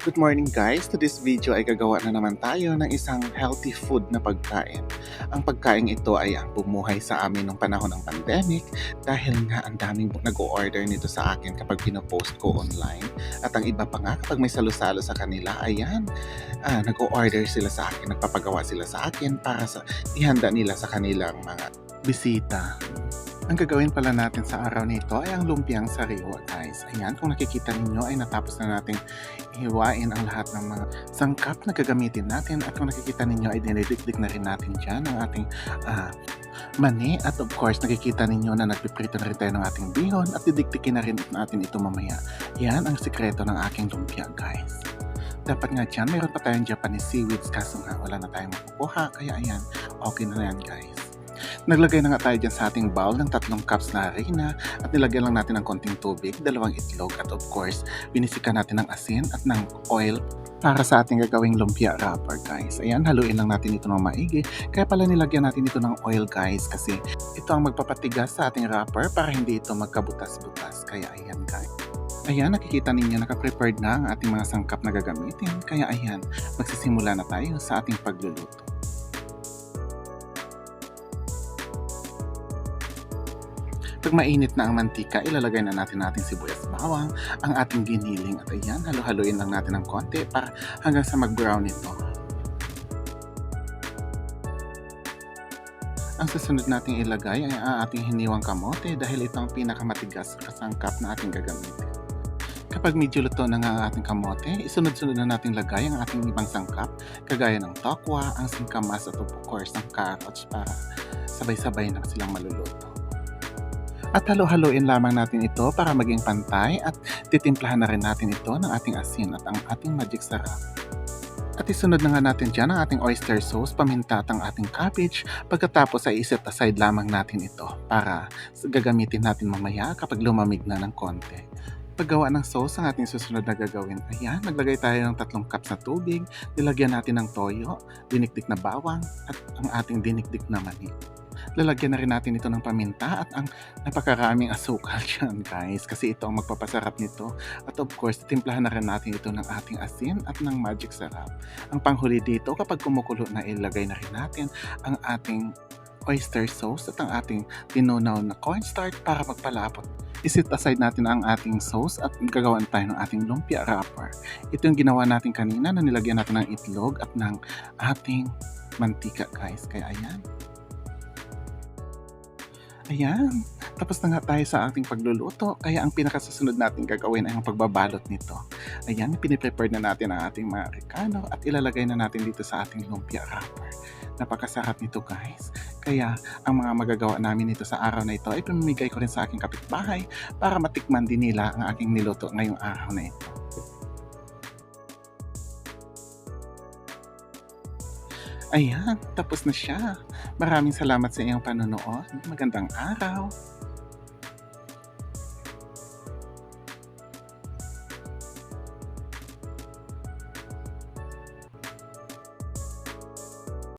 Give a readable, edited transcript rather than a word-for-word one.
Good morning guys! To this video ay gagawa na naman tayo ng isang healthy food na pagkain. Ang pagkain ito ay ang bumuhay sa amin nung panahon ng pandemic dahil nga ang daming nag-o-order nito sa akin kapag pinopost ko online. At ang iba pa nga kapag may salo-salo sa kanila, ayan, nag-o-order sila sa akin, nagpapagawa sila sa akin para sa ihanda nila sa kanilang mga bisita. Ang gagawin pala natin sa araw nito ay ang lumpiang sariwa guys. Ayan, kung nakikita ninyo ay natapos na natin hiwain ang lahat ng mga sangkap na gagamitin natin. At kung nakikita ninyo ay dinidikdik na rin natin dyan ang ating mani. At of course, nakikita ninyo na nagpiprito na rin tayo ng ating bihon at didikdikin na rin natin ito mamaya. Yan ang sikreto ng aking lumpia guys. Dapat nga dyan, mayroon pa tayong Japanese seaweeds kaso nga wala na tayong makukuha. Kaya ayan, okay na yan guys. Naglagay na nga tayo dyan sa ating bowl ng 3 cups na harina at nilagyan lang natin ng konting tubig, 2 itlog at of course, binisikan natin ng asin at ng oil para sa ating gagawing lumpia wrapper guys. Ayan, haluin lang natin ito ng maigi. Kaya pala nilagyan natin ito ng oil guys kasi ito ang magpapatigas sa ating wrapper para hindi ito magkabutas-butas. Kaya ayan guys. Ayan, nakikita ninyo nakaprepared na ang ating mga sangkap na gagamitin. Kaya ayan, magsisimula na tayo sa ating pagluluto. Pag mainit na ang mantika, ilalagay na natin sibuyas bawang, ang ating giniling at ayan, halo-haloin lang natin ng konti para hanggang sa mag-brown ito. Ang susunod nating ilagay ay ang ating hiniwang kamote dahil ito ang pinakamatigas sa sangkap na ating gagamitin. Kapag medyo luto na nga ang ating kamote, isunod-sunod na nating lagay ang ating ibang sangkap kagaya ng tokwa, ang singkamas at of course ng carrots para sabay-sabay na silang maluluto. At halo-haloin lamang natin ito para maging pantay at titimplahan na rin natin ito ng ating asin at ang ating magic sarap. At isunod na nga natin dyan ang ating oyster sauce, paminta at ang ating cabbage. Pagkatapos ay iset aside lamang natin ito para gagamitin natin mamaya kapag lumamig na ng konti. Paggawa ng sauce ang ating susunod na gagawin. Ayan, naglagay tayo ng 3 cups na tubig, nilagyan natin ng toyo, dinikdik na bawang at ang ating dinikdik na mani. Lalagyan na rin natin ito ng paminta at ang napakaraming asukal dyan guys kasi ito ang magpapasarap nito at of course timplahan na rin natin ito ng ating asin at ng magic sarap. Ang panghuli dito kapag kumukulo na ilagay na rin natin ang ating oyster sauce at ang ating tinunaw na cornstarch para magpalapot. Isit aside natin ang ating sauce at gagawan tayo ng ating lumpia wrapper. Ito yung ginawa natin kanina na nilagyan natin ng itlog at ng ating mantika guys. Kaya ayan. Ayan, tapos na nga tayo sa ating pagluluto, kaya ang pinakasusunod natin gagawin ay ang pagbabalot nito. Ayan, piniprepare na natin ang ating mga Americano at ilalagay na natin dito sa ating lumpia wrapper. Napakasarap nito guys, kaya ang mga magagawa namin nito sa araw na ito ay pamimigay ko rin sa aking kapitbahay para matikman din nila ang aking niluto ngayong araw na ito. Ayan, tapos na siya. Maraming salamat sa iyong panonood. Magandang araw!